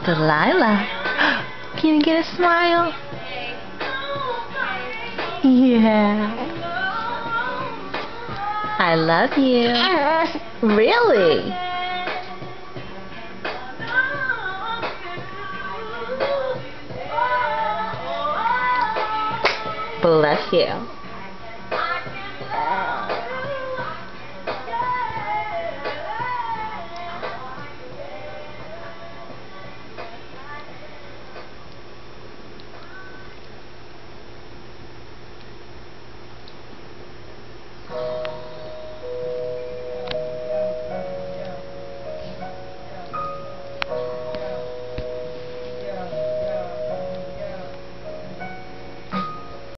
Delilah, can you get a smile? Yeah. I love you. Really? Bless you.